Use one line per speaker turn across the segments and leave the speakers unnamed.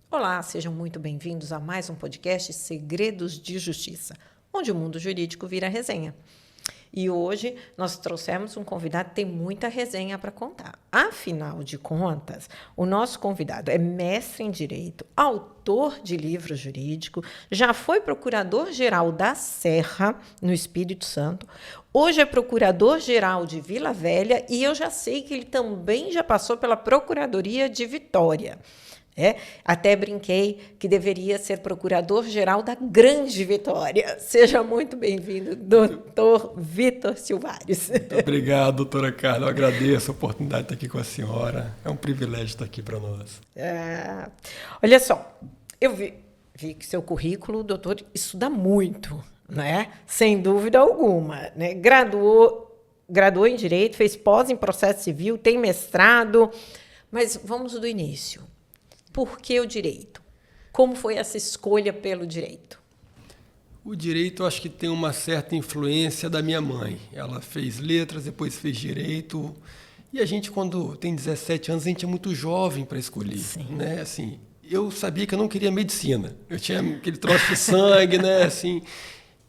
Olá, sejam muito bem-vindos a mais um podcast Segredos de Justiça, onde o mundo jurídico vira resenha. E hoje nós trouxemos um convidado que tem muita resenha para contar. Afinal de contas, o nosso convidado é mestre em Direito, autor de livro jurídico, já foi procurador-geral da Serra, no Espírito Santo, hoje é procurador-geral de Vila Velha e eu já sei que ele também já passou pela Procuradoria de Vitória. Até brinquei que deveria ser procurador-geral da Grande Vitória. Seja muito bem-vindo, doutor Vitor Silvares.
Muito obrigado, doutora Carla. Eu agradeço a oportunidade de estar aqui com a senhora. É um privilégio estar aqui para nós.
Olha só, eu vi que seu currículo, o doutor, estuda muito, né? Sem dúvida alguma. Né? Graduou em Direito, fez pós em Processo Civil, tem mestrado. Mas vamos do início. Por que o direito? Como foi essa escolha pelo direito?
O direito, acho que tem uma certa influência da minha mãe. Ela fez letras, depois fez direito. E a gente, quando tem 17 anos, a gente é muito jovem para escolher.
Sim.
Né? Assim, eu sabia que eu não queria medicina. Eu tinha aquele troço de sangue, né? Assim,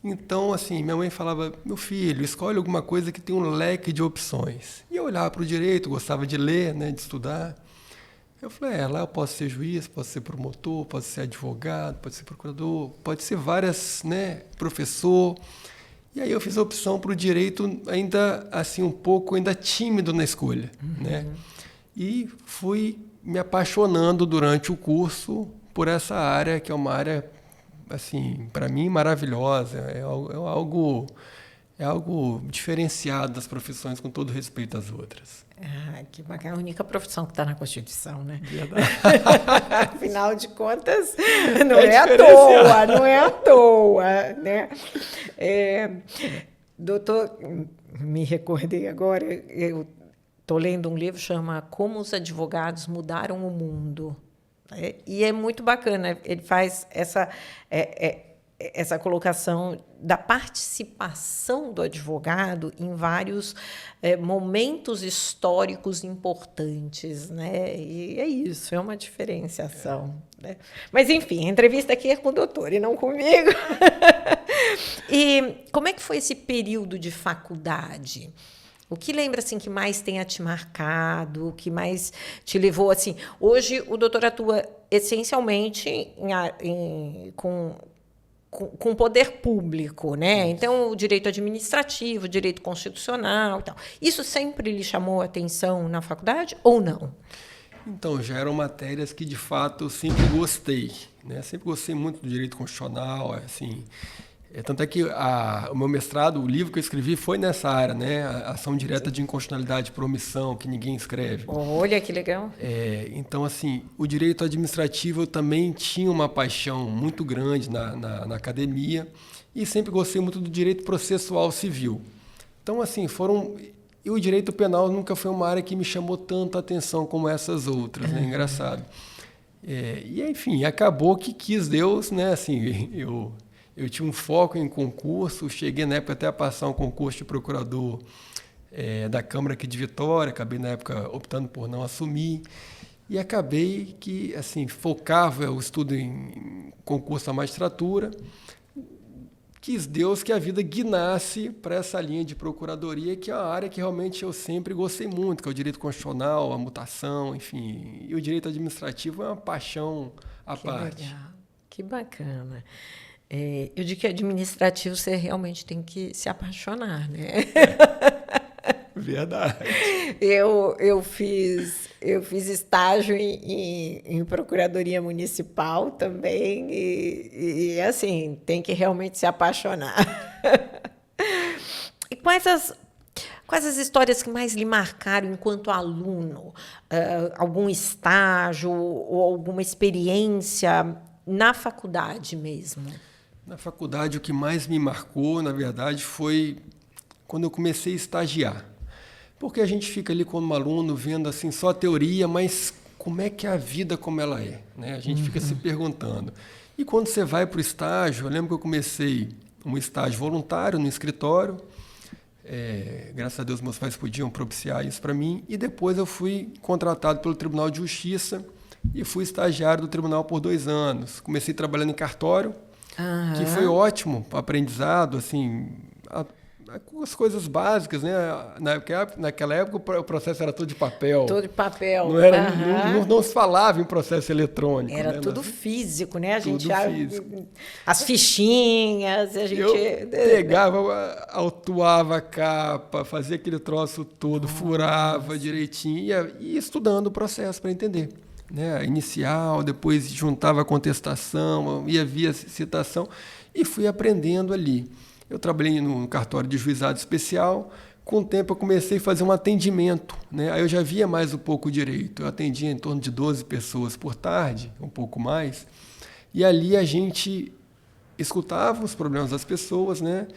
então, assim, minha mãe falava, meu filho, escolhe alguma coisa que tenha um leque de opções. E eu olhava para o direito, gostava de ler, né, de estudar. Eu falei, lá eu posso ser juiz, posso ser promotor, posso ser advogado, pode ser procurador, pode ser várias, né, professor. E aí eu fiz a opção para o direito ainda, assim, um pouco ainda tímido na escolha, né? E fui me apaixonando durante o curso por essa área, que é uma área, assim, para mim, maravilhosa. É algo diferenciado das profissões, com todo respeito às outras.
Que bacana. A única profissão que está na Constituição, né?
Verdade.
Afinal de contas, não é à toa, né? Doutor, me recordei agora, eu estou lendo um livro que chama Como os Advogados Mudaram o Mundo. E é muito bacana, ele faz essa colocação da participação do advogado em vários momentos históricos importantes, né? E é isso, é uma diferenciação. Né? Mas, enfim, a entrevista aqui é com o doutor e não comigo. E como é que foi esse período de faculdade? O que lembra assim, que mais tenha te marcado, o que mais te levou? Assim, hoje, o doutor atua essencialmente com o poder público, né? Então, o direito administrativo, o direito constitucional e tal. Isso sempre lhe chamou a atenção na faculdade ou não?
Então, já eram matérias que, de fato, eu sempre gostei, né? Sempre gostei muito do direito constitucional, assim. Tanto é que o meu mestrado, o livro que eu escrevi foi nessa área, né? A ação direta de inconstitucionalidade por omissão, que ninguém escreve.
Olha, que legal.
Então, assim, o direito administrativo eu também tinha uma paixão muito grande na academia e sempre gostei muito do direito processual civil. Então, assim, e o direito penal nunca foi uma área que me chamou tanto a atenção como essas outras, né? Engraçado. E, enfim, acabou que quis Deus, né? Assim, eu tinha um foco em concurso, cheguei na época até a passar um concurso de procurador da Câmara aqui de Vitória, acabei na época optando por não assumir, e acabei que assim, focava o estudo em concurso da magistratura, quis Deus que a vida guinasse para essa linha de procuradoria, que é uma área que realmente eu sempre gostei muito, que é o direito constitucional, a mutação, enfim, e o direito administrativo é uma paixão à parte.
Legal. Que bacana. Eu digo que administrativo você realmente tem que se apaixonar, né?
Verdade.
Eu fiz estágio em procuradoria municipal também e assim, tem que realmente se apaixonar. E quais as histórias que mais lhe marcaram enquanto aluno? Algum estágio ou alguma experiência na faculdade mesmo?
Na faculdade, o que mais me marcou, na verdade, foi quando eu comecei a estagiar. Porque a gente fica ali como aluno vendo assim, só a teoria, mas como é que é a vida como ela é? Né? A gente fica se perguntando. E quando você vai para o estágio, eu lembro que eu comecei um estágio voluntário no escritório. Graças a Deus meus pais podiam propiciar isso para mim. E depois eu fui contratado pelo Tribunal de Justiça e fui estagiário do tribunal por 2 anos. Comecei trabalhando em cartório, que foi ótimo, aprendizado, assim, as coisas básicas, né? Naquela época o processo era todo de papel.
Todo de papel.
Não se falava em processo eletrônico.
Era,
né?
tudo físico, né? A gente
físico.
As fichinhas, a gente...
Eu pegava, autuava a capa, fazia aquele troço todo, furava direitinho e ia estudando o processo para entender. Né? Inicial, depois juntava a contestação, ia via citação e fui aprendendo ali. Eu trabalhei no cartório de juizado especial. Com o tempo eu comecei a fazer um atendimento, né? Aí eu já via mais um pouco o direito. Eu atendia em torno de 12 pessoas por tarde, um pouco mais. E ali a gente escutava os problemas das pessoas, né?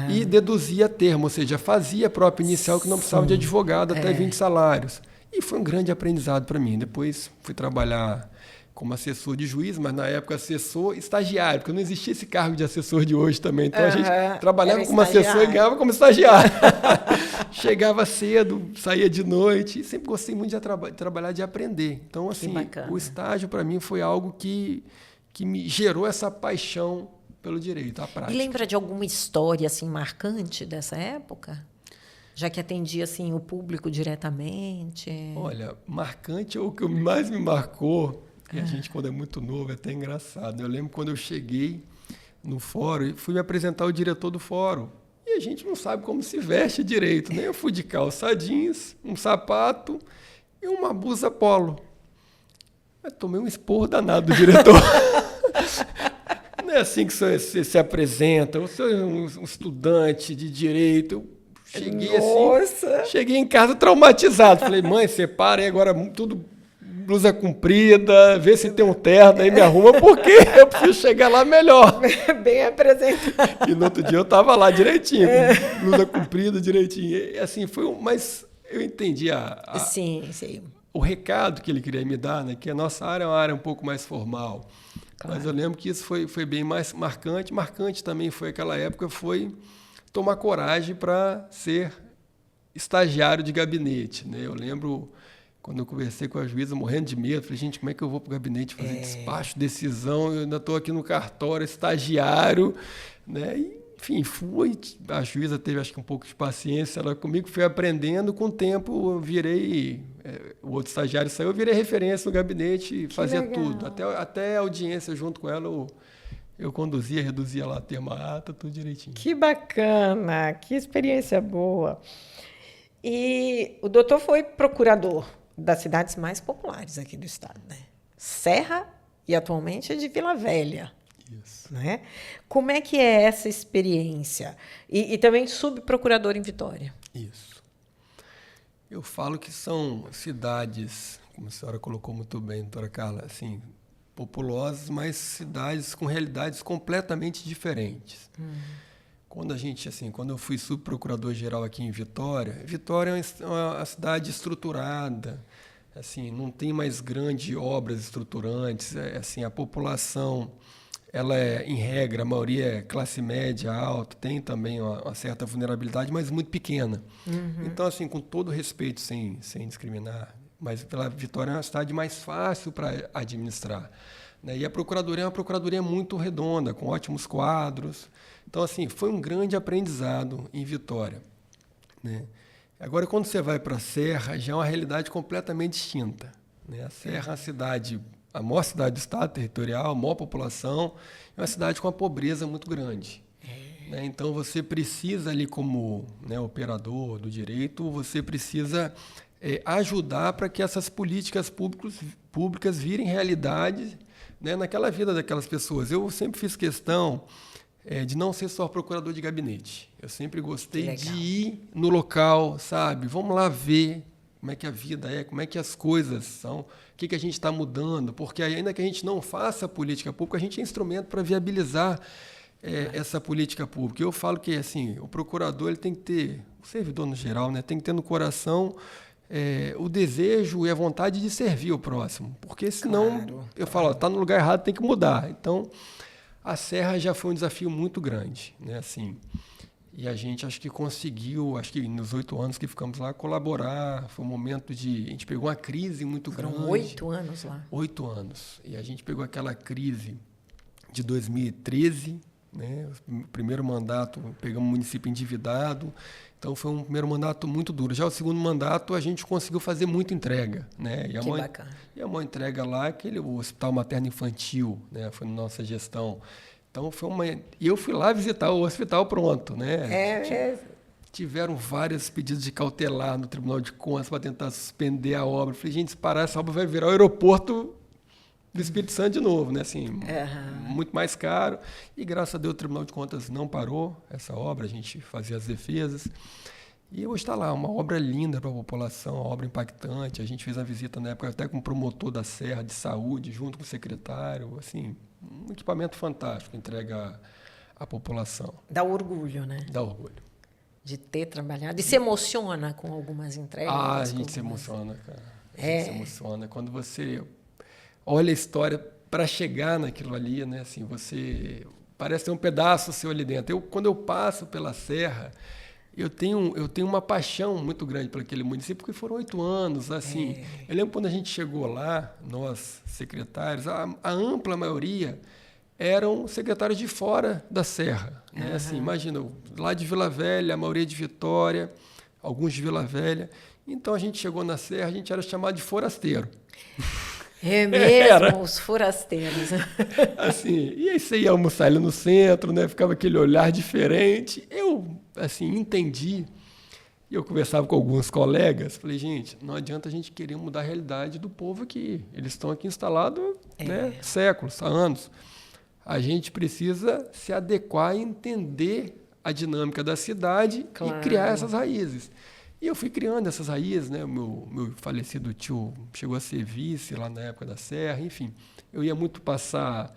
E deduzia termo, ou seja, fazia a própria inicial que não precisava de advogado, até 20 salários. E foi um grande aprendizado para mim. Depois fui trabalhar como assessor de juiz, mas na época assessor estagiário, porque não existia esse cargo de assessor de hoje também. Então a gente trabalhava como assessor e ganhava como estagiário. Chegava cedo, saía de noite, e sempre gostei muito de trabalhar, de aprender. Então, assim, o estágio para mim foi algo que me gerou essa paixão pelo direito, a prática.
E lembra de alguma história assim marcante dessa época? Já que atendia assim o público diretamente?
Olha, marcante, o que mais me marcou. E a gente, quando é muito novo, é até engraçado. Eu lembro quando eu cheguei no fórum e fui me apresentar ao diretor do fórum. E a gente não sabe como se veste direito, né? Eu fui de calça jeans, um sapato e uma blusa polo. Eu tomei um esporro danado do diretor. Não é assim que você se apresenta. Você é um estudante de direito. Eu cheguei em casa traumatizado. Falei, mãe, separa aí agora tudo... blusa comprida, vê se tem um terno, aí me arruma, porque eu preciso chegar lá melhor.
Bem apresentado.
E no outro dia eu estava lá direitinho, com blusa comprida, direitinho. E, assim, mas eu entendi
sim.
o recado que ele queria me dar, né, que a nossa área é uma área um pouco mais formal. Claro. Mas eu lembro que isso foi bem mais marcante. Marcante também foi aquela época, foi tomar coragem para ser estagiário de gabinete. Né? Eu lembro... Quando eu conversei com a juíza, morrendo de medo, falei, gente, como é que eu vou para o gabinete fazer despacho, decisão? Eu ainda estou aqui no cartório, estagiário. Né? E, enfim, fui. A juíza teve, acho que, um pouco de paciência. Ela comigo foi aprendendo. Com o tempo, eu virei... o outro estagiário saiu, eu virei referência no gabinete, fazia tudo. Até a audiência, junto com ela, eu conduzia, reduzia lá a termo ata, tudo direitinho.
Que bacana, que experiência boa. E o doutor foi procurador das cidades mais populares aqui do estado, né? Serra e atualmente é de Vila Velha.
Isso.
Né? Como é que é essa experiência? E também subprocurador em Vitória.
Isso. Eu falo que são cidades, como a senhora colocou muito bem, doutora Carla, assim, populosas, mas cidades com realidades completamente diferentes. Quando eu fui subprocurador-geral aqui em Vitória é uma cidade estruturada, assim, não tem mais grandes obras estruturantes, assim, a população, ela é, em regra, a maioria é classe média, alta, tem também uma certa vulnerabilidade, mas muito pequena. Então, assim, com todo respeito, sem discriminar, mas pela Vitória é uma cidade mais fácil para administrar. Né? E a procuradoria é uma procuradoria muito redonda, com ótimos quadros. Então, assim, foi um grande aprendizado em Vitória. Né? Agora, quando você vai para a Serra, já é uma realidade completamente distinta. Né? A Serra é uma cidade, a maior cidade do estado territorial, a maior população, é uma cidade com uma pobreza muito grande. Né? Então, você precisa ali, como, né, operador do direito, você precisa ajudar para que essas políticas públicas virem realidade, né, naquela vida daquelas pessoas. Eu sempre fiz questão de não ser só procurador de gabinete. Eu sempre gostei de ir no local, sabe? Vamos lá ver como é que a vida é, como é que as coisas são, o que a gente está mudando, porque ainda que a gente não faça política pública, a gente é instrumento para viabilizar essa política pública. Eu falo que assim, o procurador ele tem que ter, o servidor no geral, né, tem que ter no coração o desejo e a vontade de servir o próximo, porque senão, eu falo, está no lugar errado, tem que mudar. Então, A serra já foi um desafio muito grande, né? Assim, e a gente acho que conseguiu, acho que nos 8 anos que ficamos lá, colaborar. Foi um momento de... A gente pegou uma crise muito grande.
Foram 8 anos lá.
8 anos. E a gente pegou aquela crise de 2013, né? O primeiro mandato, pegamos o município endividado. Então, foi um primeiro mandato muito duro. Já o segundo mandato, a gente conseguiu fazer muita entrega, né?
Que bacana.
E a maior entrega lá, o Hospital Materno Infantil, né? Foi na nossa gestão. Então, e eu fui lá visitar o hospital pronto, né? Tiveram vários pedidos de cautelar no Tribunal de Contas para tentar suspender a obra. Eu falei, gente, se parar, essa obra vai virar o aeroporto do Espírito Santo de novo, né? Assim, muito mais caro. E, graças a Deus, o Tribunal de Contas não parou essa obra. A gente fazia as defesas. E hoje está lá, uma obra linda para a população, uma obra impactante. A gente fez uma visita na época até com o promotor da Serra de Saúde, junto com o secretário. Assim, um equipamento fantástico, entrega à população.
Dá orgulho, né?
Dá orgulho.
De ter trabalhado. E se emociona com algumas entregas?
A gente se emociona, cara. A gente se emociona. Quando você olha a história para chegar naquilo ali, né? Assim, você parece ter um pedaço seu ali dentro. Quando eu passo pela Serra, eu tenho uma paixão muito grande por aquele município, porque foram 8 anos. Assim, eu lembro quando a gente chegou lá, nós secretários, a ampla maioria eram secretários de fora da Serra, né? Assim, imagina, lá de Vila Velha, a maioria de Vitória, alguns de Vila Velha. Então, a gente chegou na Serra, a gente era chamado de forasteiro.
É mesmo, os forasteiros.
Assim, e aí você ia almoçar ali no centro, né? Ficava aquele olhar diferente. Eu, assim, entendi. E eu conversava com alguns colegas, falei, gente, não adianta a gente querer mudar a realidade do povo aqui. Eles estão aqui instalados, né, séculos, há anos. A gente precisa se adequar e entender a dinâmica da cidade e criar essas raízes. E eu fui criando essas raízes, né? O meu falecido tio chegou a ser vice lá na época da Serra, enfim. Eu ia muito passar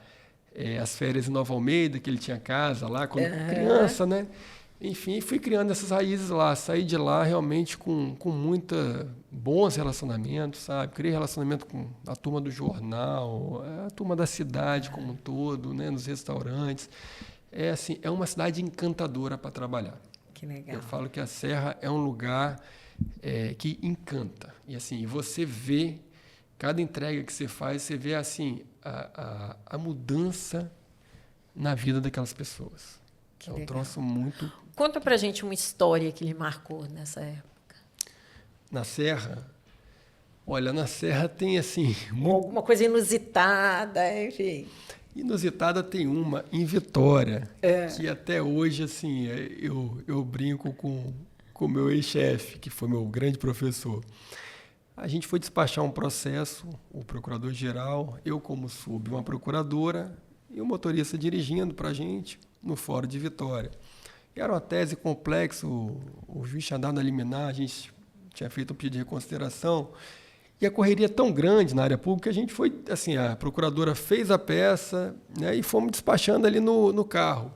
as férias em Nova Almeida, que ele tinha casa lá, quando criança, né? Enfim, fui criando essas raízes lá. Saí de lá realmente com muita bons relacionamentos, sabe? Criei relacionamento com a turma do jornal, a turma da cidade como um todo, né? Nos restaurantes. Assim, é uma cidade encantadora para trabalhar.
Que legal.
Eu falo que a Serra é um lugar que encanta. E assim, você vê, cada entrega que você faz, você vê assim, a mudança na vida daquelas pessoas.
Que
é um
legal.
troço muito...
Conta pra gente uma história que lhe marcou nessa época.
Na Serra? Olha, na Serra tem assim...
Alguma coisa inusitada, enfim.
Inusitada tem uma em Vitória, que até hoje, assim, eu brinco com o meu ex-chefe, que foi meu grande professor. A gente foi despachar um processo, o procurador-geral, eu como sub, uma procuradora, e o motorista dirigindo para a gente no Fórum de Vitória. E era uma tese complexa, o juiz tinha dado a liminar, a gente tinha feito um pedido de reconsideração, e a correria tão grande na área pública, a gente foi, assim, a procuradora fez a peça, né, e fomos despachando ali no carro.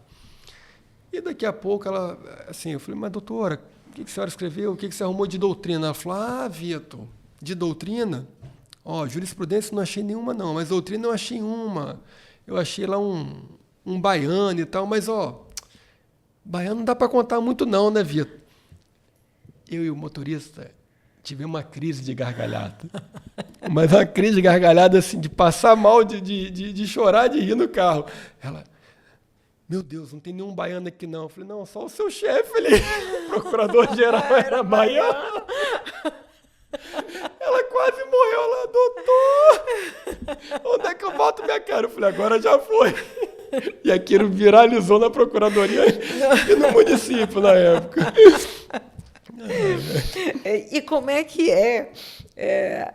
E daqui a pouco ela, assim, eu falei, mas doutora, o que a senhora escreveu? O que você arrumou de doutrina? Ela falou, Vitor, de doutrina? Jurisprudência não achei nenhuma não, mas doutrina eu achei uma. Eu achei lá um baiano e tal, mas, baiano não dá para contar muito não, né, Vitor? Eu e o motorista tivemos uma crise de gargalhada. Mas uma crise de gargalhada, assim, de passar mal, de chorar, de rir no carro. Ela, meu Deus, não tem nenhum baiano aqui não. Eu falei, não, só o seu chefe ali, o procurador-geral era baiano. Ela quase morreu lá, doutor, onde é que eu boto minha cara? Eu falei, agora já foi. E aquilo viralizou na procuradoria e no município na época.
E como é que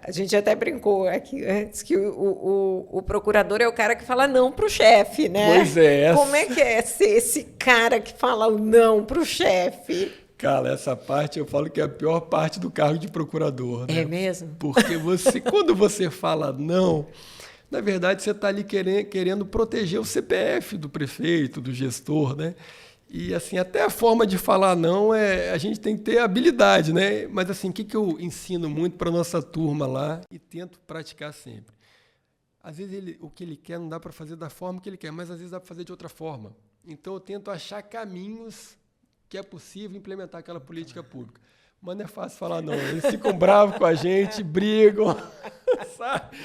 a gente até brincou aqui antes que o procurador é o cara que fala não para o chefe, né?
Pois é.
Como é que é ser esse cara que fala o não para o chefe?
Cara, essa parte eu falo que é a pior parte do cargo de procurador, né?
É mesmo?
Porque quando você fala não, na verdade você está ali querendo proteger o CPF do prefeito, do gestor, né? E assim, até a forma de falar não, a gente tem que ter habilidade, né? Mas assim, o que eu ensino muito para a nossa turma lá e tento praticar sempre? às vezes o que ele quer não dá para fazer da forma que ele quer, mas às vezes dá para fazer de outra forma. Então eu tento achar caminhos que é possível implementar aquela política pública. Mas não é fácil falar, não. Eles ficam bravos com a gente, brigam, sabe?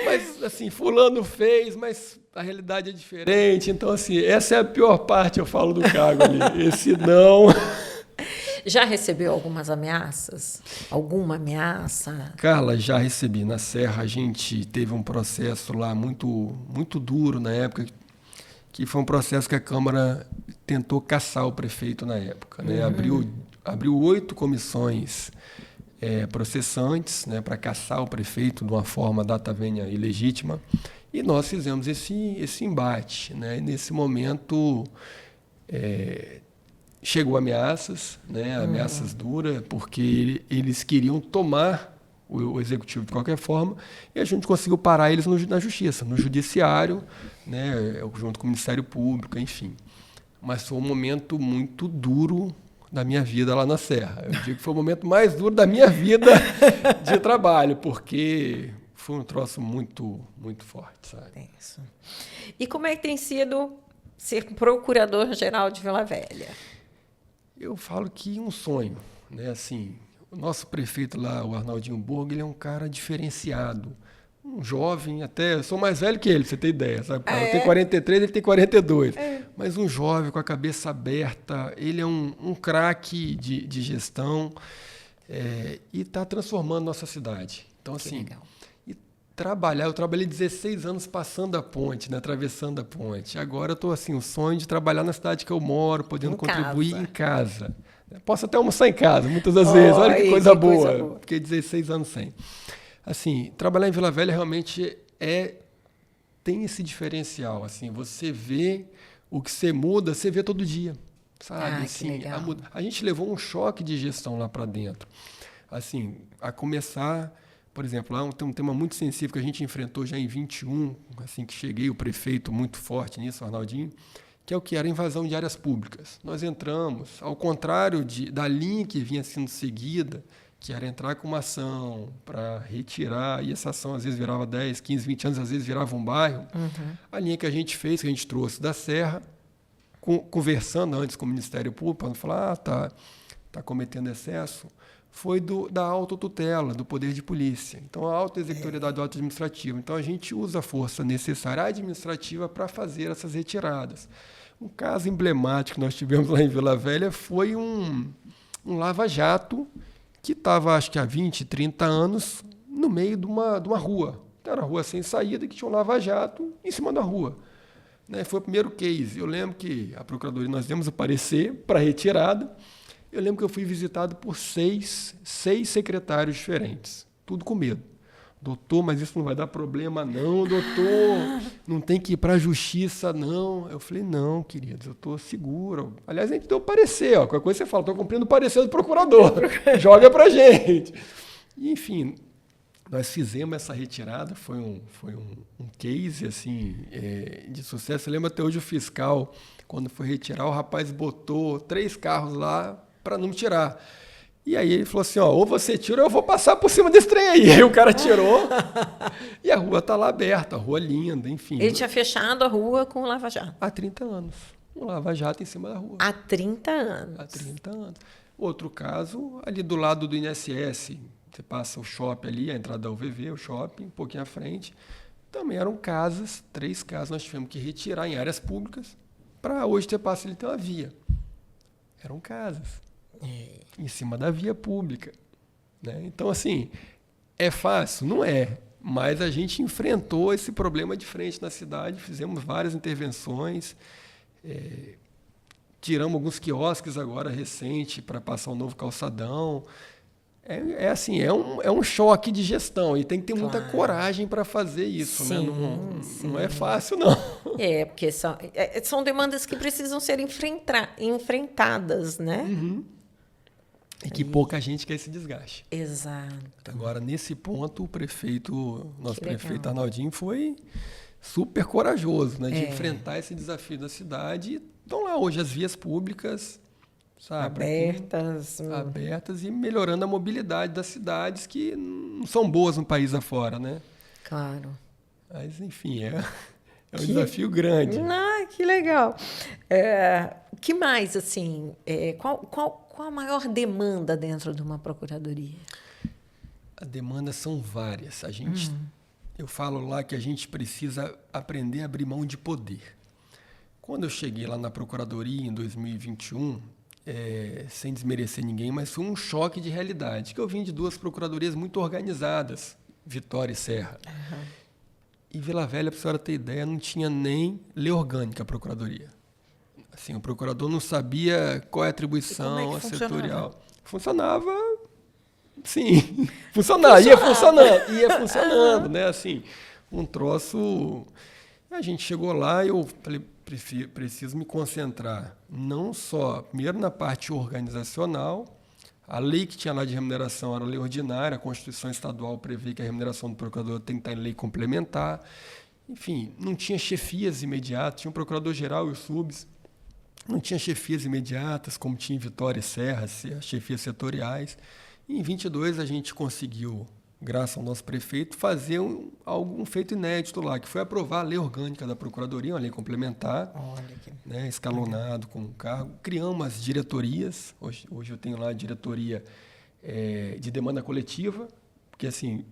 Mas, assim, fulano fez, mas a realidade é diferente. Então, assim, essa é a pior parte, eu falo, do cargo ali. Esse não...
Já recebeu algumas ameaças? Alguma ameaça?
Carla, já recebi. Na Serra, a gente teve um processo lá muito, muito duro na época, que foi um processo que a Câmara tentou caçar o prefeito na época, né? Abriu 8 comissões processantes, né, para caçar o prefeito de uma forma data venha ilegítima, e nós fizemos esse embate, né? E nesse momento chegou ameaças, né, ameaças duras, porque eles queriam tomar o executivo de qualquer forma, e a gente conseguiu parar eles na justiça, no judiciário, né, junto com o Ministério Público, enfim. Mas foi um momento muito duro da minha vida lá na Serra. Eu digo que foi o momento mais duro da minha vida de trabalho, porque foi um troço muito, muito forte, sabe?
Isso. E como é que tem sido ser procurador-geral de Vila Velha?
Eu falo que um sonho, né? Assim, o nosso prefeito lá, o Arnaldinho Borgo, ele é um cara diferenciado. Um jovem, até, eu sou mais velho que ele, pra você ter ideia, sabe? Eu tenho 43, ele tem 42. Mas um jovem com a cabeça aberta, ele é um craque de gestão e está transformando nossa cidade. Então, assim, e eu trabalhei 16 anos passando a ponte, né? Atravessando a ponte. Agora eu estou, assim, o sonho de trabalhar na cidade que eu moro, podendo contribuir em casa. Posso até almoçar em casa, muitas das vezes. Olha que coisa boa. Fiquei 16 anos sem. Assim, trabalhar em Vila Velha realmente tem esse diferencial. Assim, você vê o que você muda, você vê todo dia, sabe? Assim, a gente levou um choque de gestão lá para dentro. Assim, a começar, por exemplo, lá tem um tema muito sensível que a gente enfrentou já em 21, assim que cheguei, o prefeito muito forte nisso, o Arnaldinho, que é o que era a invasão de áreas públicas. Nós entramos, ao contrário da linha que vinha sendo seguida, que era entrar com uma ação para retirar, e essa ação às vezes virava 10, 15, 20 anos, às vezes virava um bairro. A linha que a gente fez, que a gente trouxe da Serra, conversando antes com o Ministério Público, para não falar, tá cometendo excesso, foi da autotutela, do poder de polícia. Então, a auto-executoriedade do auto administrativo. Então, a gente usa a força necessária administrativa para fazer essas retiradas. Um caso emblemático que nós tivemos lá em Vila Velha foi um lava-jato que estava, acho que há 20, 30 anos, no meio de uma rua. Era uma rua sem saída, que tinha um lava-jato em cima da rua. Né? Foi o primeiro case. Eu lembro que a Procuradoria, nós demos o parecer para retirada. Eu lembro que eu fui visitado por seis secretários diferentes, tudo com medo. Doutor, mas isso não vai dar problema, não, doutor. Não tem que ir para a justiça, não. Eu falei, não, queridos, eu estou seguro. Aliás, a gente deu parecer, qualquer coisa você fala, estou cumprindo o parecer do procurador. Joga para a gente. E, enfim, nós fizemos essa retirada, foi um case assim, de sucesso. Eu lembro até hoje o fiscal, quando foi retirar, o rapaz botou 3 carros lá para não me tirar. E aí ele falou assim, ou você tira ou eu vou passar por cima desse trem aí. Aí o cara tirou e a rua está lá aberta, a rua linda, enfim.
Ele tinha fechado a rua com o lava-jato.
Há 30 anos. Um lava-jato em cima da rua.
Há 30 anos.
Há 30 anos. Outro caso, ali do lado do INSS, você passa o shopping ali, a entrada da UVV, o shopping, um pouquinho à frente. Também eram casas, 3 casas nós tivemos que retirar em áreas públicas para hoje ter facilitado a via. Eram casas. Em cima da via pública. Né? Então, assim, é fácil? Não é. Mas a gente enfrentou esse problema de frente na cidade, fizemos várias intervenções, tiramos alguns quiosques agora recente para passar um novo calçadão. Assim, é um choque de gestão e tem que ter muita coragem para fazer isso.
Sim,
né?
sim.
Não é fácil, não.
Porque são demandas que precisam ser enfrentadas, né?
E que pouca gente quer esse desgaste.
Exato.
Agora, nesse ponto, nosso prefeito Arnaldinho foi super corajoso, né, de enfrentar esse desafio da cidade. Estão lá hoje as vias públicas, sabe, abertas e melhorando a mobilidade das cidades que não são boas no país afora, né?
Claro.
Mas, enfim, é um desafio grande.
Que legal. O que mais, assim, qual a maior demanda dentro de uma procuradoria?
As demandas são várias. Eu falo lá que a gente precisa aprender a abrir mão de poder. Quando eu cheguei lá na Procuradoria em 2021, sem desmerecer ninguém, mas foi um choque de realidade, que eu vim de duas procuradorias muito organizadas, Vitória e Serra.
Uhum.
E Vila Velha, para a senhora ter ideia, não tinha nem lei orgânica a Procuradoria. Assim, o procurador não sabia qual é a atribuição setorial. Funcionava, sim. Ia funcionando, né? Assim, um troço... A gente chegou lá e eu falei, preciso me concentrar não só, primeiro, na parte organizacional. A lei que tinha lá de remuneração era a lei ordinária, a Constituição Estadual prevê que a remuneração do procurador tem que estar em lei complementar. Enfim, não tinha chefias imediatas, tinha um procurador-geral e os subs. Não tinha chefias imediatas, como tinha em Vitória e Serra, as chefias setoriais. E em 22 a gente conseguiu, graças ao nosso prefeito, fazer um feito inédito lá, que foi aprovar a lei orgânica da Procuradoria, uma lei complementar, né, escalonado com o cargo. Criamos umas diretorias, hoje eu tenho lá a diretoria de demanda coletiva, porque assim,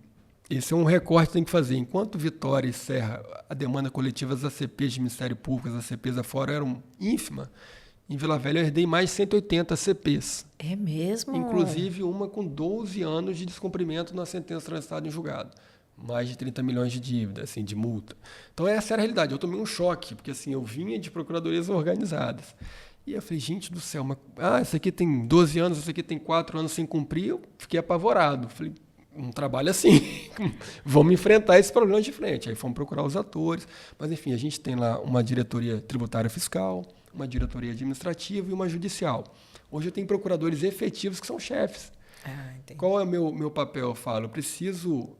esse é um recorte que tem que fazer. Enquanto Vitória e Serra, a demanda coletiva das ACPs de Ministério Público, as ACPs afora eram ínfima, em Vila Velha eu herdei mais de 180 ACPs.
É mesmo?
Inclusive uma com 12 anos de descumprimento na sentença transitada em julgado. Mais de 30 milhões de dívida, assim, de multa. Então essa era a realidade. Eu tomei um choque, porque assim, eu vinha de procuradorias organizadas. E eu falei, gente do céu, esse aqui tem 12 anos, esse aqui tem 4 anos sem cumprir. Eu fiquei apavorado. Falei, um trabalho assim, vamos enfrentar esse problema de frente. Aí fomos procurar os atores. Mas enfim, a gente tem lá uma diretoria tributária fiscal, uma diretoria administrativa e uma judicial. Hoje eu tenho procuradores efetivos que são chefes. Qual é o meu papel? Eu falo, eu preciso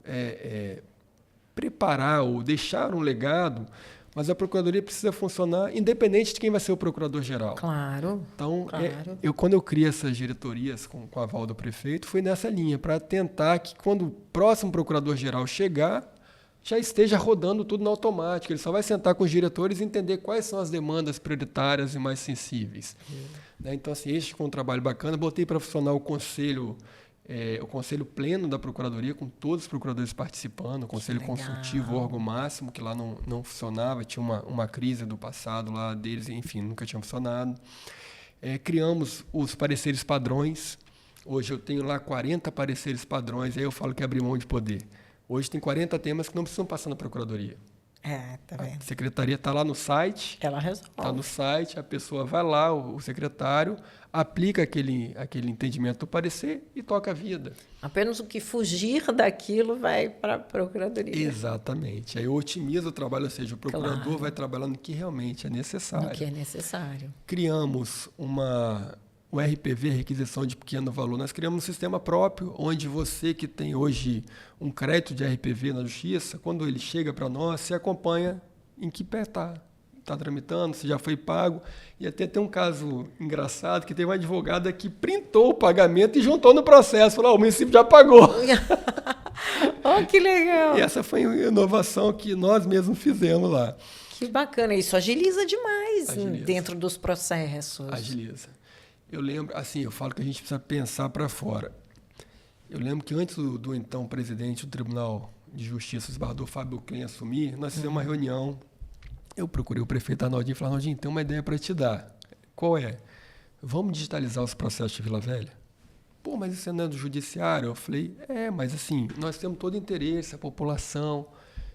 preparar ou deixar um legado, mas a procuradoria precisa funcionar independente de quem vai ser o procurador-geral.
Claro.
Então, quando eu criei essas diretorias com a aval do prefeito, foi nessa linha, para tentar que quando o próximo procurador-geral chegar, já esteja rodando tudo no automático. Ele só vai sentar com os diretores e entender quais são as demandas prioritárias e mais sensíveis. Né? Então, assim, este foi um trabalho bacana. Botei para funcionar o conselho pleno da Procuradoria, com todos os procuradores participando, o conselho consultivo, o órgão máximo, que lá não funcionava, tinha uma crise do passado lá deles, enfim, nunca tinha funcionado. Criamos os pareceres padrões. Hoje eu tenho lá 40 pareceres padrões, aí eu falo que abri mão de poder. Hoje tem 40 temas que não precisam passar na Procuradoria.
Tá vendo?
A secretaria está lá no site.
Ela resolve.
Está no site, a pessoa vai lá, o secretário, aplica aquele entendimento do parecer e toca a vida.
Apenas o que fugir daquilo vai para a Procuradoria.
Exatamente. Aí eu otimizo o trabalho, ou seja, o procurador vai trabalhar no que realmente é necessário.
No que é necessário.
Criamos o RPV, requisição de pequeno valor. Nós criamos um sistema próprio, onde você que tem hoje um crédito de RPV na Justiça, quando ele chega para nós, você acompanha em que pé está tramitando, se já foi pago. E até tem um caso engraçado, que teve uma advogada que printou o pagamento e juntou no processo. Falou, o município já pagou.
Que legal!
E essa foi uma inovação que nós mesmos fizemos lá.
Que bacana. Isso agiliza demais dentro dos processos.
Agiliza. Eu lembro, assim, eu falo que a gente precisa pensar para fora. Eu lembro que antes do então presidente do Tribunal de Justiça, o desembargador Fábio Klein, assumir, nós fizemos uma reunião. Eu procurei o prefeito Arnaldinho e falei, Arnaldinho, tem uma ideia para te dar. Qual é? Vamos digitalizar os processos de Vila Velha? Pô, mas isso não é do judiciário? Eu falei, mas assim, nós temos todo interesse, a população.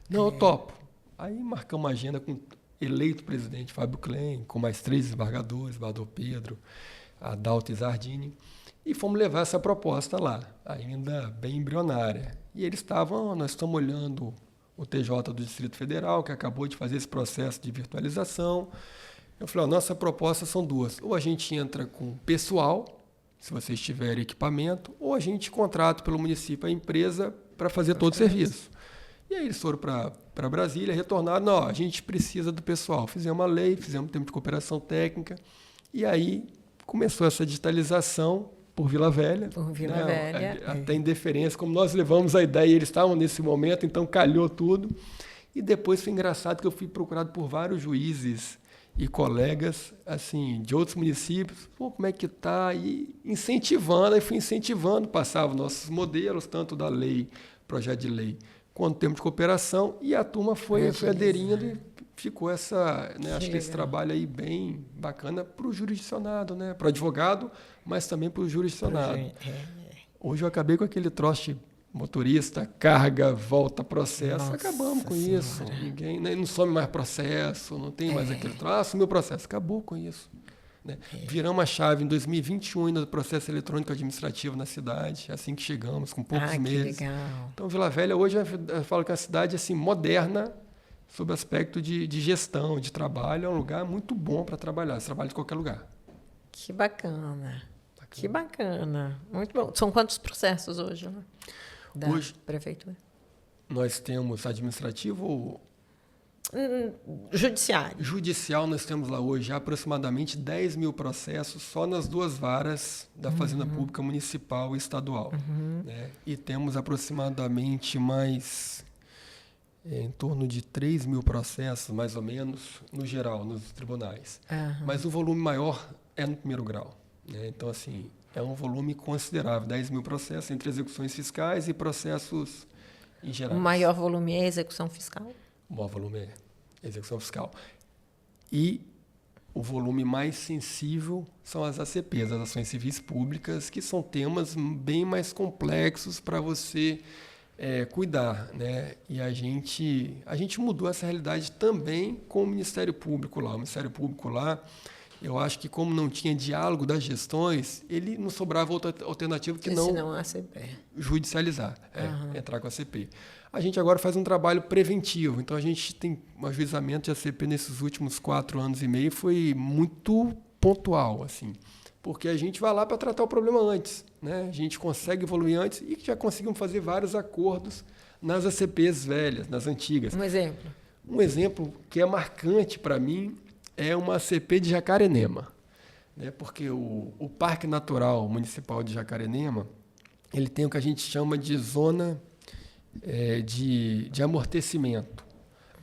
Não, eu topo. Aí marcamos uma agenda com o eleito presidente Fábio Klein, com mais 3 desembargadores, desembargador Pedro, Adalto e Zardini, e fomos levar essa proposta lá, ainda bem embrionária. E eles nós estamos olhando o TJ do Distrito Federal, que acabou de fazer esse processo de virtualização. Eu falei, nossa proposta são duas. Ou a gente entra com pessoal, se vocês tiverem equipamento, ou a gente contrata pelo município a empresa para fazer todo o serviço. E aí eles foram para Brasília, retornaram, não, a gente precisa do pessoal. Fizemos uma lei, fizemos um tempo de cooperação técnica, e aí começou essa digitalização por Vila Velha.
Por Vila Velha.
Até em deferência, como nós levamos a ideia, eles estavam nesse momento, então calhou tudo. E depois foi engraçado que eu fui procurado por vários juízes e colegas assim de outros municípios, pô, como é que tá? E incentivando, aí fui incentivando, passava nossos modelos, tanto da lei, projeto de lei, quanto termo de cooperação, e a turma foi aderindo e ficou essa, né, acho que esse trabalho aí bem bacana para o jurisdicionado, né, para o advogado, mas também para o jurisdicionado. Hoje eu acabei com aquele troço de motorista, carga, volta, processo. Nossa, acabamos com senhora. Isso. Ninguém não some mais processo, não tem mais aquele troço. Meu processo acabou com isso. Né? Viramos a chave em 2021 ainda do processo eletrônico administrativo na cidade, assim que chegamos, com poucos meses. Que legal. Então, Vila Velha hoje eu falo que é uma cidade assim, moderna, sob o aspecto de gestão, de trabalho. É um lugar muito bom para trabalhar. Você trabalha de qualquer lugar.
Que bacana. Que bacana. Muito bom. São quantos processos hoje, né? Da hoje, prefeitura?
Nós temos administrativo ou...
Judiciário.
Judicial, nós temos lá hoje aproximadamente 10 mil processos só nas duas varas da Fazenda Pública Municipal e Estadual. Né? E temos aproximadamente mais em torno de 3 mil processos, mais ou menos, no geral, nos tribunais. Mas o volume maior é no primeiro grau. Né? Então, assim, é um volume considerável, 10 mil processos entre execuções fiscais e processos em geral.
O maior volume é a execução fiscal?
O maior volume é execução fiscal. E o volume mais sensível são as ACPs, as ações civis públicas, que são temas bem mais complexos para você cuidar. Né? E a gente mudou essa realidade também com o Ministério Público lá. O Ministério Público lá, eu acho que como não tinha diálogo das gestões, ele não sobrava outra alternativa que não judicializar, entrar com a ACP. A gente agora faz um trabalho preventivo, então a gente tem um ajuizamento de ACP nesses últimos 4 anos e meio, foi muito pontual, assim, porque a gente vai lá para tratar o problema antes, né? A gente consegue evoluir antes e já conseguimos fazer vários acordos nas ACPs velhas, nas antigas.
Um exemplo?
Um exemplo que é marcante para mim é uma ACP de Jacarenema, né? Porque o Parque Natural Municipal de Jacarenema, ele tem o que a gente chama de zona de amortecimento.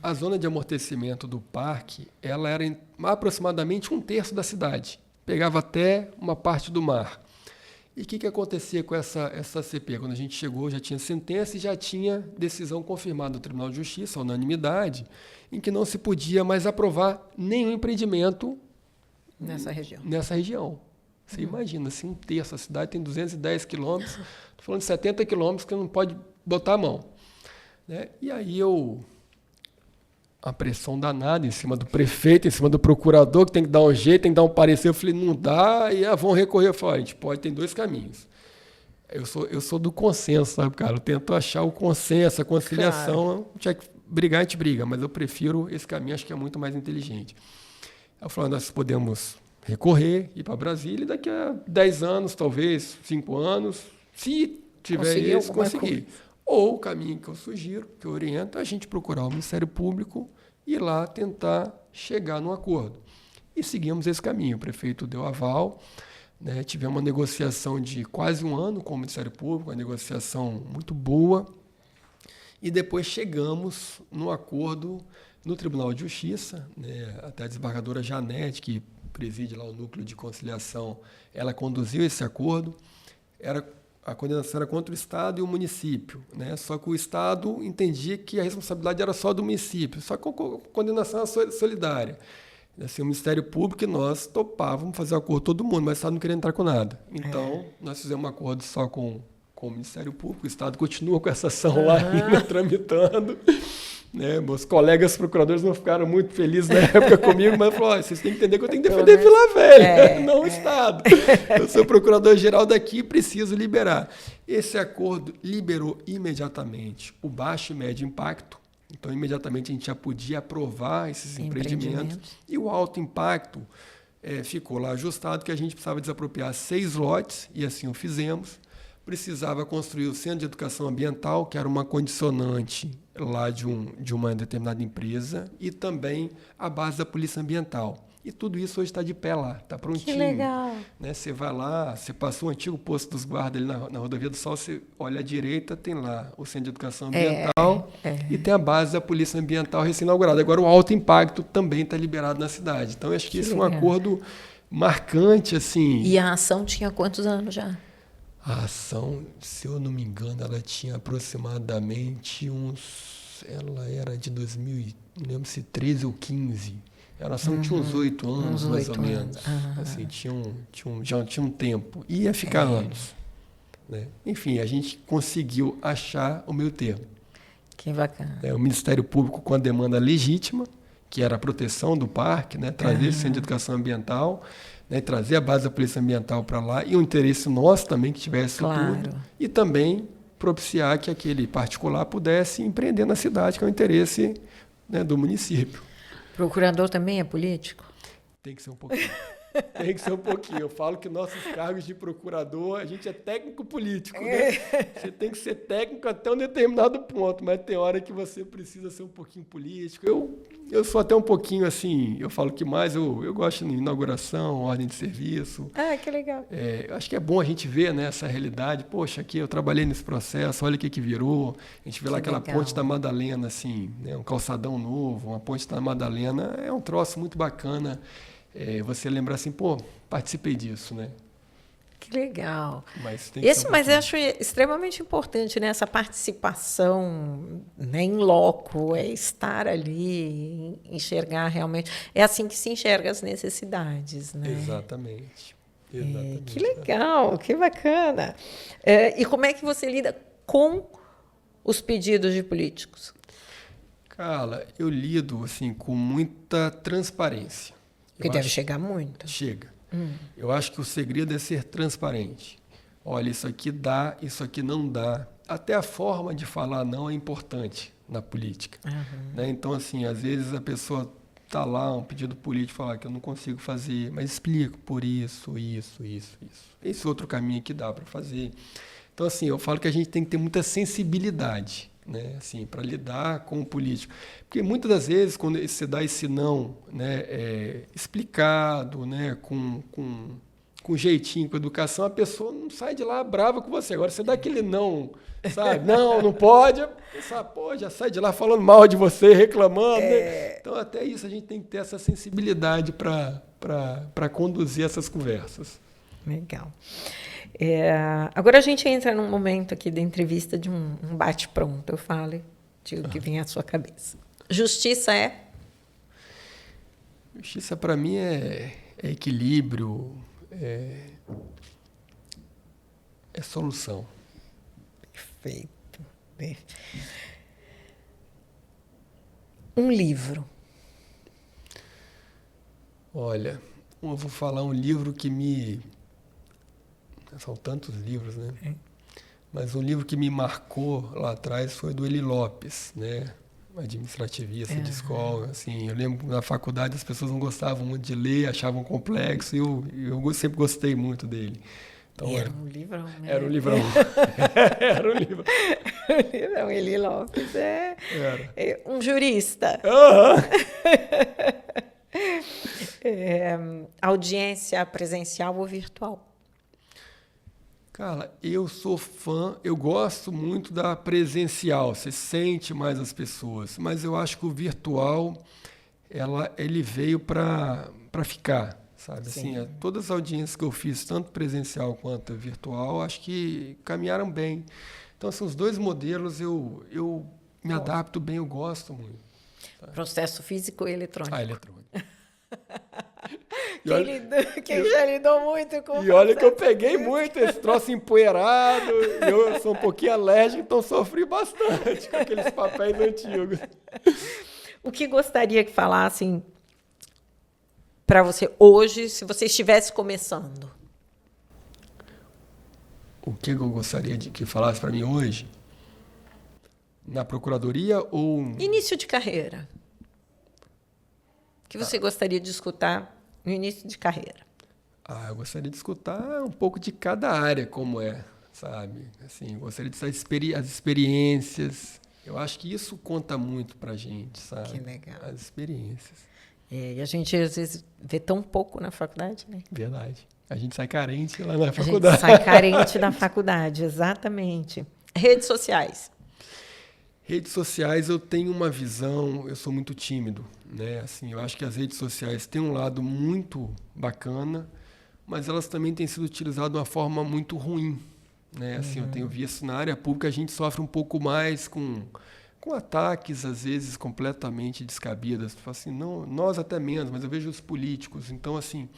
A zona de amortecimento do parque, ela era aproximadamente 1/3 da cidade, pegava até uma parte do mar. E o que acontecia com essa ACP? Quando a gente chegou, já tinha sentença e já tinha decisão confirmada do Tribunal de Justiça, a unanimidade, em que não se podia mais aprovar nenhum empreendimento
nessa
região. Você imagina, assim, 1/3, a cidade tem 210 quilômetros, estou falando de 70 quilômetros que não pode botar a mão. Né? E aí a pressão danada em cima do prefeito, em cima do procurador, que tem que dar um jeito, tem que dar um parecer. Eu falei, não dá, e vão recorrer. Eu falei, a gente pode, tem 2 caminhos. Eu sou do consenso, sabe, cara? Eu tento achar o consenso, a conciliação. Tinha que brigar, a gente briga, mas eu prefiro esse caminho, acho que é muito mais inteligente. Eu falei, nós podemos recorrer, ir para Brasília, e daqui a 10 anos, talvez, 5 anos, se tiver isso, conseguir. Ou o caminho que eu sugiro, que eu oriento, é a gente procurar o Ministério Público e ir lá tentar chegar num acordo. E seguimos esse caminho. O prefeito deu aval, né? Tivemos uma negociação de quase 1 ano com o Ministério Público, uma negociação muito boa. E depois chegamos no acordo no Tribunal de Justiça, né? Até a desembargadora Janete, que preside lá o núcleo de conciliação, ela conduziu esse acordo. A condenação era contra o Estado e o município, né? Só que o Estado entendia que a responsabilidade era só do município, só que a condenação era solidária. Assim, o Ministério Público e nós topávamos fazer um acordo todo mundo, mas o Estado não queria entrar com nada. Então, nós fizemos um acordo só com o Ministério Público, o Estado continua com essa ação lá ainda, tramitando. Né? Meus colegas procuradores não ficaram muito felizes na época comigo, mas falaram, vocês têm que entender que eu tenho que defender Vila Velha, não o Estado. Eu sou procurador-geral daqui e preciso liberar. Esse acordo liberou imediatamente o baixo e médio impacto, então imediatamente a gente já podia aprovar esses empreendimentos. E o alto impacto ficou lá ajustado, que a gente precisava desapropriar 6 lotes, e assim o fizemos. Precisava construir o Centro de Educação Ambiental, que era uma condicionante lá de uma determinada empresa, e também a base da Polícia Ambiental. E tudo isso hoje está de pé lá, está prontinho.
Que legal.
Né? Você vai lá, você passou o antigo posto dos guardas ali na Rodovia do Sol, você olha à direita, tem lá o Centro de Educação Ambiental e tem a base da Polícia Ambiental recém-inaugurada. Agora o alto impacto também está liberado na cidade. Então, eu acho que esse é um acordo marcante, assim.
E a ação tinha quantos anos já?
A ação, se eu não me engano, ela tinha aproximadamente ela era de 2000, não lembro se 13 ou 15. A ação tinha uns 8 anos, mais ou menos. Assim, já tinha um tempo. Ia ficar anos. Né? Enfim, a gente conseguiu achar o meio termo.
Que bacana.
O Ministério Público com a demanda legítima, que era a proteção do parque, né? Trazer esse centro de educação ambiental, né? Trazer a base da Polícia Ambiental para lá, e o interesse nosso também que tivesse tudo. E também propiciar que aquele particular pudesse empreender na cidade, que é o interesse, né, do município.
Procurador também é político?
Tem que ser um pouquinho. Tem que ser um pouquinho. Eu falo que nossos cargos de procurador, a gente é técnico político, né? Você tem que ser técnico até um determinado ponto, mas tem hora que você precisa ser um pouquinho político. Eu sou até um pouquinho assim, eu falo que mais eu gosto de inauguração, ordem de serviço.
Ah, que legal.
Eu acho que é bom a gente ver, né, essa realidade. Poxa, aqui eu trabalhei nesse processo, olha o que virou. A gente vê lá aquela ponte da Madalena, assim, né, um calçadão novo, uma ponte da Madalena, é um troço muito bacana. Você lembrar assim, pô, participei disso, né?
Que legal.
Mas
eu acho extremamente importante, né? Essa participação, né, em loco, estar ali, enxergar realmente. É assim que se enxerga as necessidades, né?
Exatamente.
Que legal, que bacana. E como é que você lida com os pedidos de políticos?
Carla, eu lido assim, com muita transparência.
Porque deve chegar muito.
Chega. Eu acho que o segredo é ser transparente. Olha, isso aqui dá, isso aqui não dá. Até a forma de falar não é importante na política. Né? Então, assim, às vezes a pessoa está lá, um pedido político, falar que eu não consigo fazer, mas explico por isso. Esse outro caminho que dá para fazer. Então, assim, eu falo que a gente tem que ter muita sensibilidade, né, assim, para lidar com o político. Porque muitas das vezes, quando você dá esse não, né, explicado, né, com jeitinho, com educação, a pessoa não sai de lá brava com você. Agora, você dá aquele não, sabe? Não pode. Pensa, pô, já sai de lá falando mal de você, reclamando. Né? Então, até isso, a gente tem que ter essa sensibilidade para conduzir essas conversas.
Legal. Agora a gente entra num momento aqui da entrevista de um bate-pronto. Eu falo, digo o que vem à sua cabeça. Justiça é?
Justiça, para mim, é equilíbrio, é solução.
Perfeito. Um livro.
Olha, eu vou falar um livro que me... São tantos livros, né? Mas um livro que me marcou lá atrás foi do Eli Lopes, né? Administrativista de escola. Assim, eu lembro que na faculdade as pessoas não gostavam muito de ler, achavam complexo, e eu sempre gostei muito dele. Então,
era um livrão, né?
Era um livrão. Era um livro.
Livrão. Eli Lopes é um jurista. Audiência presencial ou virtual?
Cara, eu sou fã, eu gosto muito da presencial, você sente mais as pessoas, mas eu acho que o virtual, ele veio para ficar, sabe? Assim, todas as audiências que eu fiz, tanto presencial quanto virtual, acho que caminharam bem. Então, assim, os dois modelos eu me adapto bem, eu gosto muito.
Tá? Processo físico e eletrônico.
Eletrônico.
Quem já lidou muito com
E olha que eu peguei muito esse troço empoeirado, eu sou um pouquinho alérgico, então sofri bastante com aqueles papéis antigos.
O que gostaria que falassem para você hoje, se você estivesse começando?
O que eu gostaria de que falasse para mim hoje? Na procuradoria ou...
Início de carreira. O que você gostaria de escutar no início de carreira?
Eu gostaria de escutar um pouco de cada área, como é, sabe? Assim, gostaria de saber as experiências. Eu acho que isso conta muito pra gente, sabe?
Que legal.
As experiências.
E a gente, às vezes, vê tão pouco na faculdade, né?
Verdade. A gente sai carente lá na
A
faculdade.
gente sai carente da faculdade, exatamente. Redes sociais.
Redes sociais, eu tenho uma visão, eu sou muito tímido, né? Assim, eu acho que as redes sociais têm um lado muito bacana, mas elas também têm sido utilizadas de uma forma muito ruim, né? Assim, eu tenho visto na área pública a gente sofre um pouco mais com ataques, às vezes, completamente descabidas. Assim, não, nós até menos, mas eu vejo os políticos. Então, assim,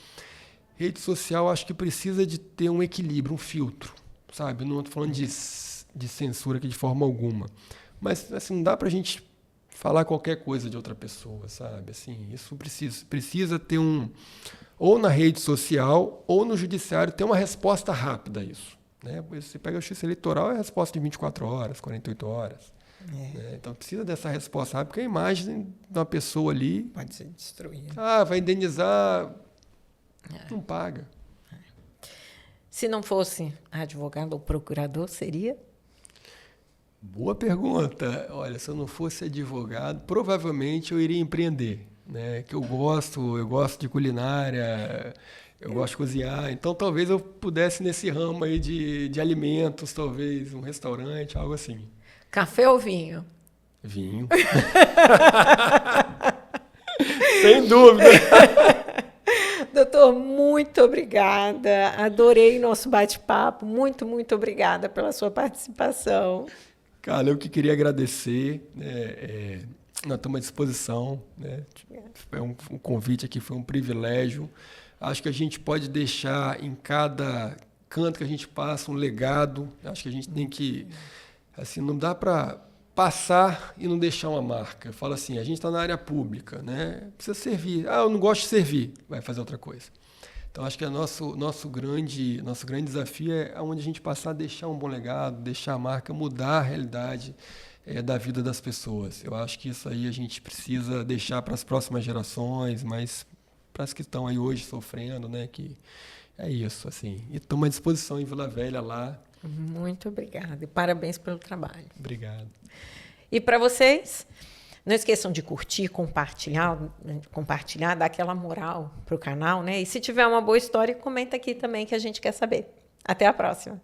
rede social acho que precisa de ter um equilíbrio, um filtro, sabe? Eu não estou falando de censura aqui de forma alguma. Mas, assim, não dá para a gente falar qualquer coisa de outra pessoa, sabe? Assim, isso precisa ter ou na rede social ou no judiciário, ter uma resposta rápida a isso. Né? Você pega a justiça eleitoral, é a resposta de 24 horas, 48 horas. Né? Então, precisa dessa resposta rápida, porque a imagem de uma pessoa ali...
Pode ser destruída.
vai indenizar... Não paga.
Se não fosse advogado ou procurador, seria?
Boa pergunta. Olha, se eu não fosse advogado, provavelmente eu iria empreender, né? Que eu gosto de culinária, eu gosto de cozinhar, então talvez eu pudesse nesse ramo aí de alimentos, talvez um restaurante, algo assim.
Café ou vinho?
Vinho. Sem dúvida.
Doutor, muito obrigada. Adorei nosso bate-papo. Muito, muito obrigada pela sua participação.
Cara, eu que queria agradecer, né, nós estamos à disposição, né? Foi um convite aqui, foi um privilégio. Acho que a gente pode deixar em cada canto que a gente passa um legado. Acho que a gente tem que, assim, não dá para passar e não deixar uma marca. Eu falo assim, a gente está na área pública, né? Precisa servir. Eu não gosto de servir, vai fazer outra coisa. Então, acho que nosso grande desafio é onde a gente passar a deixar um bom legado, deixar a marca mudar a realidade da vida das pessoas. Eu acho que isso aí a gente precisa deixar para as próximas gerações, mas para as que estão aí hoje sofrendo, né? Que é isso, assim. E estamos à disposição em Vila Velha lá.
Muito obrigada e parabéns pelo trabalho.
Obrigado.
E para vocês, não esqueçam de curtir, compartilhar, dar aquela moral para o canal, né? E se tiver uma boa história, comenta aqui também que a gente quer saber. Até a próxima.